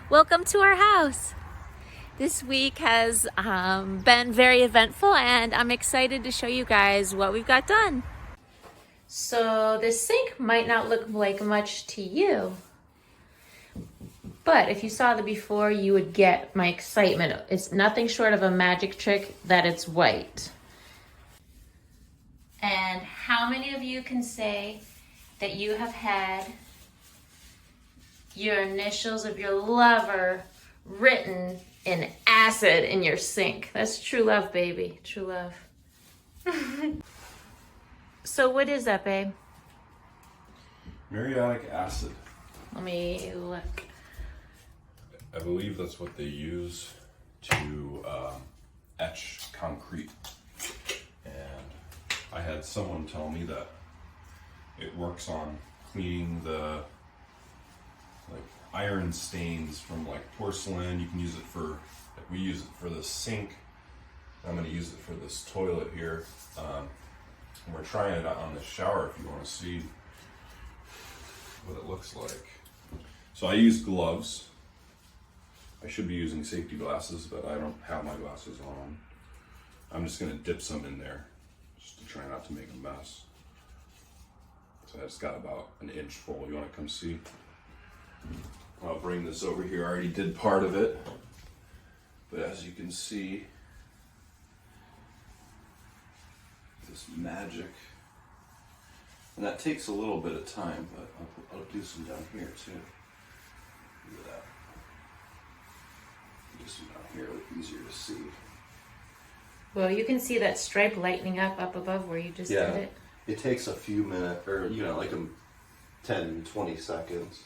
Welcome to our house. This week has been very eventful and I'm excited to show you guys what we've got done. So this sink might not look like much to you, but if you saw the before, you would get my excitement. It's nothing short of a magic trick that it's white. And how many of you can say that you have had your initials of your lover written in acid in your sink? That's true love, baby. True love. So what is that, babe? Muriatic acid. Let me look. I believe that's what they use to etch concrete. And I had someone tell me that it works on cleaning the iron stains from porcelain. You can use it for, we use it for the sink. I'm going to use it for this toilet here. And we're trying it out on the shower if you want to see what it looks like. So I use gloves. I should be using safety glasses, but I don't have my glasses on. I'm just going to dip some in there just to try not to make a mess. So I just got about an inch full. You want to come see? I'll bring this over here. I already did part of it, but as you can see, this magic, and that takes a little bit of time, but I'll do some down here too. Look at that. Do some down here, look easier to see. Well, you can see that stripe lightening up above where you just did it. It takes a few minutes, or 10, 20 seconds.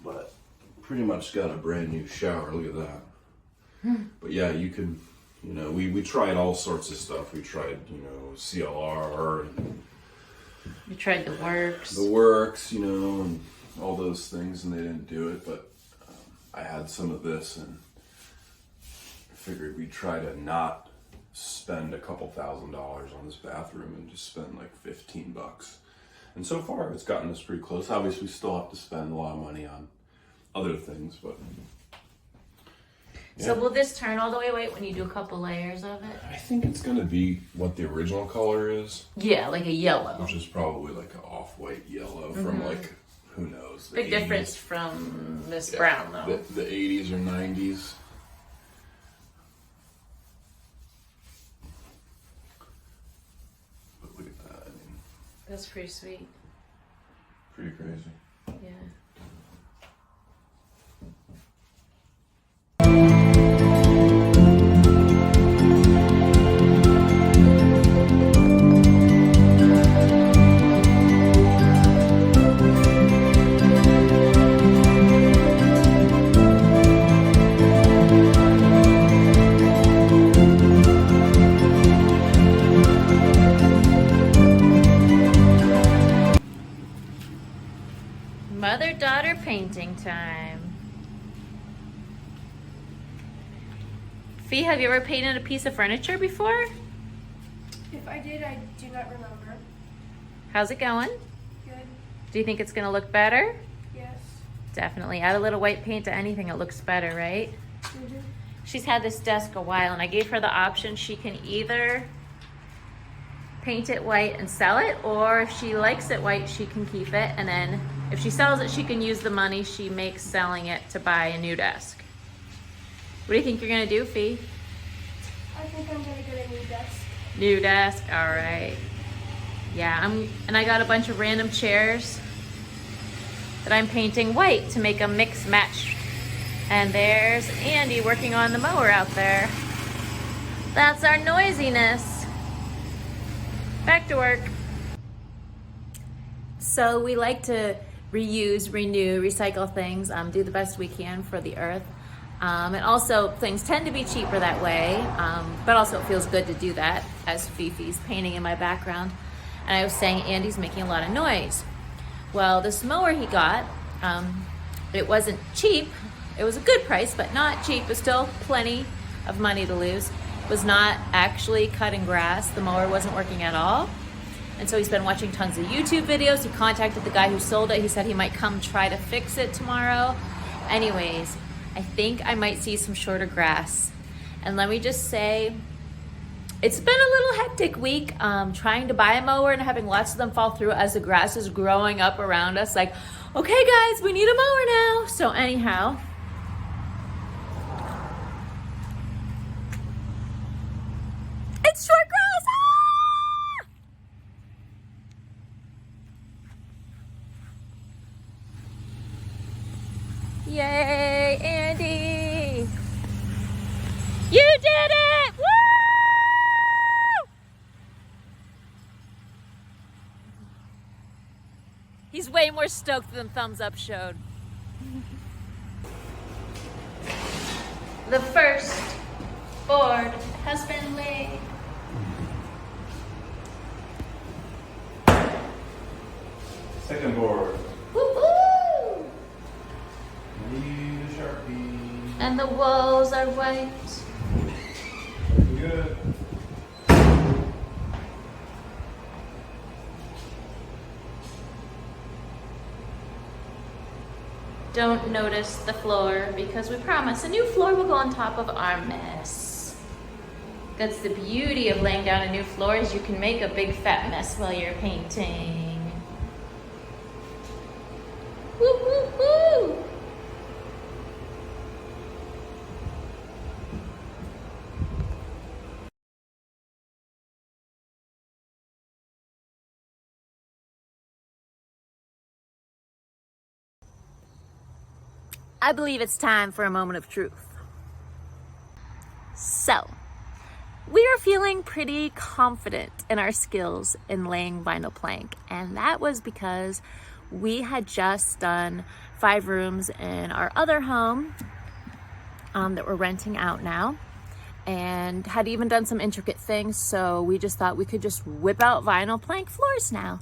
But pretty much got a brand new shower. Look at that. But yeah, you can, we tried all sorts of stuff. We tried, CLR and You tried the works. and all those things, and they didn't do it. But I had some of this, and I figured we'd try to not spend a couple $1,000s on this bathroom and just spend like $15. And so far, it's gotten us pretty close. Obviously, we still have to spend a lot of money on other things, but... So will this turn all the way white when you do a couple layers of it? I think it's going to be what the original color is. Yeah, like a yellow. Which is probably like an off-white yellow from who knows? Big 80s. difference from Miss Brown, though. The 80s or 90s. Look at that. That's pretty sweet. Pretty crazy. Yeah. Mother-daughter painting time. Fee, have you ever painted a piece of furniture before? If I did, I do not remember. How's it going? Good. Do you think it's gonna look better? Yes. Definitely. Add a little white paint to anything, it looks better, right? Mm-hmm. She's had this desk a while and I gave her the option. She can either paint it white and sell it, or if she likes it white, she can keep it. And then if she sells it, she can use the money she makes selling it to buy a new desk. What do you think you're gonna do, Fee? I think I'm gonna get a new desk. New desk, all right. Yeah, and I got a bunch of random chairs that I'm painting white to make a mix match. And there's Andy working on the mower out there. That's our noisiness. Back to work. So we like to reuse, renew, recycle things, do the best we can for the earth. And also things tend to be cheaper that way, but also it feels good to do that as Fifi's painting in my background. And I was saying Andy's making a lot of noise. Well, this mower he got, it wasn't cheap. It was a good price, but not cheap, but still plenty of money to lose. Was not actually cutting grass. The mower wasn't working at all. And so he's been watching tons of YouTube videos. He contacted the guy who sold it. He said he might come try to fix it tomorrow. Anyways, I think I might see some shorter grass. And let me just say, it's been a little hectic week trying to buy a mower and having lots of them fall through as the grass is growing up around us. Like, okay guys, we need a mower now. So anyhow, it's short grass. Ah! Yay, Andy! You did it! Woo! He's way more stoked than thumbs up showed. The first board has been laid. Second board. Woo-hoo! Need a Sharpie. And the walls are white. Good. Don't notice the floor because we promise a new floor will go on top of our mess. That's the beauty of laying down a new floor, is you can make a big fat mess while you're painting. Woo woo woo! I believe it's time for a moment of truth. So, we are feeling pretty confident in our skills in laying vinyl plank, and that was because we had just done 5 rooms in our other home that we're renting out now, and had even done some intricate things, so we just thought we could just whip out vinyl plank floors now.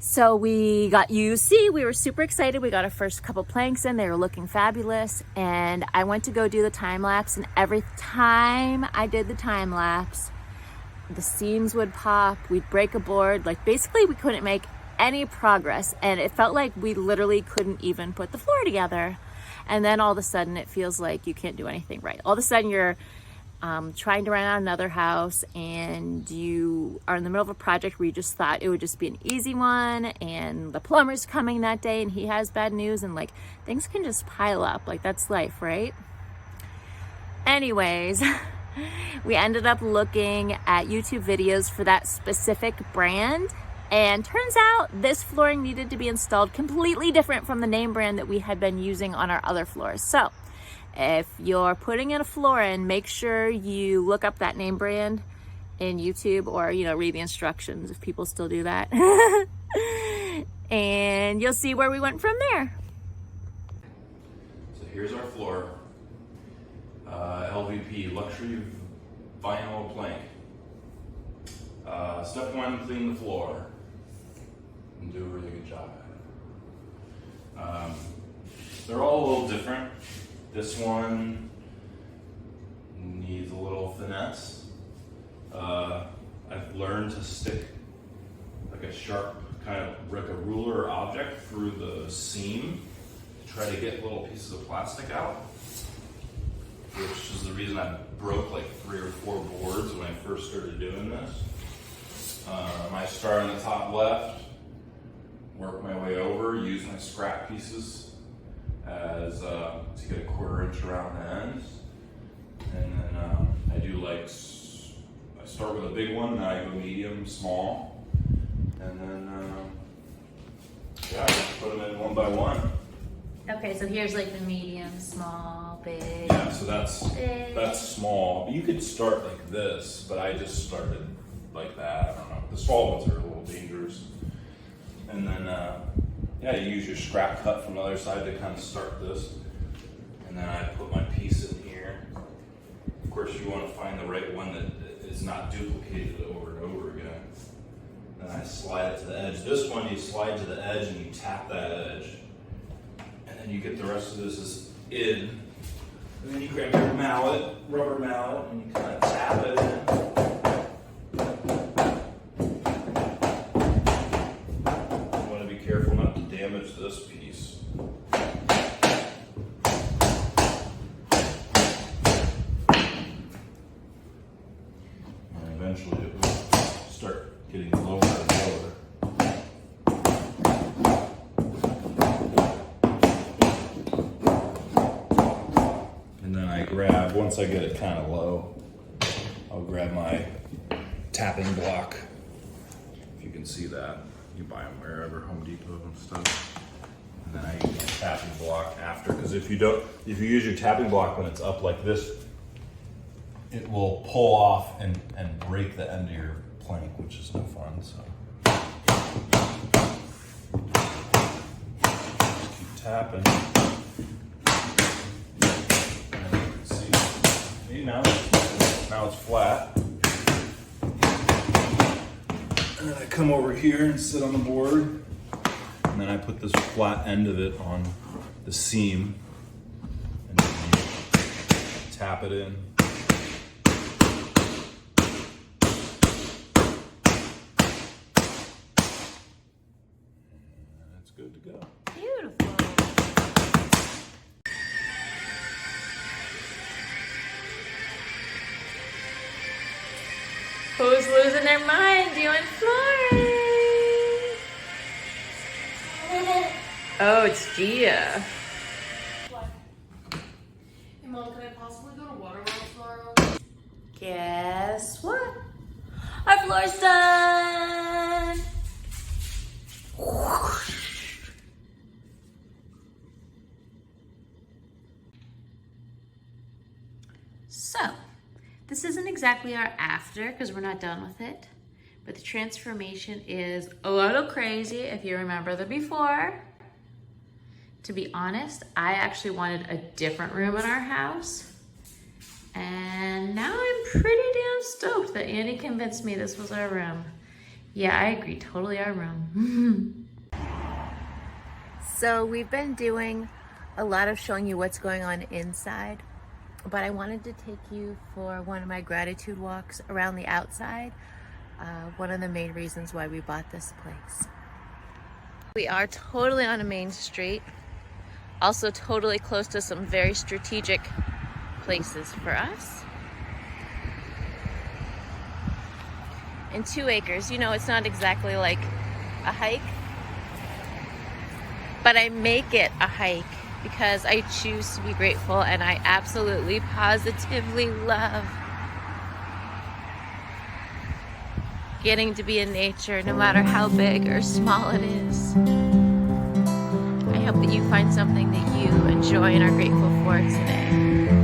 So we got UC, we were super excited. We got our first couple planks in, they were looking fabulous. And I went to go do the time lapse, and every time I did the time lapse, the seams would pop, we'd break a board. Like basically we couldn't make any progress, and it felt like we literally couldn't even put the floor together. And then all of a sudden it feels like you can't do anything right. All of a sudden you're trying to rent out another house, and you are in the middle of a project where you just thought it would just be an easy one, and the plumber's coming that day and he has bad news, and like things can just pile up. Like that's life, right? Anyways, we ended up looking at YouTube videos for that specific brand, and turns out this flooring needed to be installed completely different from the name brand that we had been using on our other floors. So if you're putting in a floor in, make sure you look up that name brand in YouTube, or, you know, read the instructions if people still do that. And you'll see where we went from there. So here's our floor. LVP, luxury vinyl plank. Step 1, clean the floor. And do a really good job at it. They're all a little different. This one needs a little finesse. I've learned to stick like a sharp kind of like a ruler object through the seam to try to get little pieces of plastic out, which is the reason I broke like 3 or 4 boards when I first started doing this. I start on the top left, work my way over, use my scrap pieces as to get a 1/4 inch around the ends, and then I do like I start with a big one, then I go medium, small, and then yeah, I just put them in one by one. Okay, so here's like the medium, small, big. Yeah, so that's big. small. You could start like this, but I just started like that. I don't know. The small ones are a little dangerous, and then. Yeah, you use your scrap cut from the other side to kind of start this. And then I put my piece in here. Of course, you want to find the right one that is not duplicated over and over again. Then I slide it to the edge. This one, you slide to the edge and you tap that edge. And then you get the rest of this is in. And then you grab your mallet, rubber mallet, and you kind of tap it in. Careful not to damage this piece. once I get it kind of low, I'll grab my tapping block. If you can see that, you buy them wherever, Home Depot and stuff. And then I use my tapping block after, because if you use your tapping block when it's up like this, it will pull off and break the end of your plank, which is no fun. So just keep tapping. And you can see, now it's flat. And then I come over here and sit on the board. And then I put this flat end of it on the seam. And then you tap it in. And it's good to go. Beautiful. Who's losing their mind doing flooring? Oh, it's Gia. What? Hey, Mom, can I possibly go to Waterworld tomorrow? Guess what? Our floor's done. So, this isn't exactly our after because we're not done with it, but the transformation is a little crazy if you remember the before. To be honest, I actually wanted a different room in our house. And now I'm pretty damn stoked that Andy convinced me this was our room. Yeah, I agree, totally our room. So we've been doing a lot of showing you what's going on inside, but I wanted to take you for one of my gratitude walks around the outside. One of the main reasons why we bought this place. We are totally on a main street, also totally close to some very strategic places for us. And 2 acres, you know, it's not exactly like a hike, but I make it a hike because I choose to be grateful, and I absolutely positively love getting to be in nature, no matter how big or small it is. I hope that you find something that you enjoy and are grateful for today.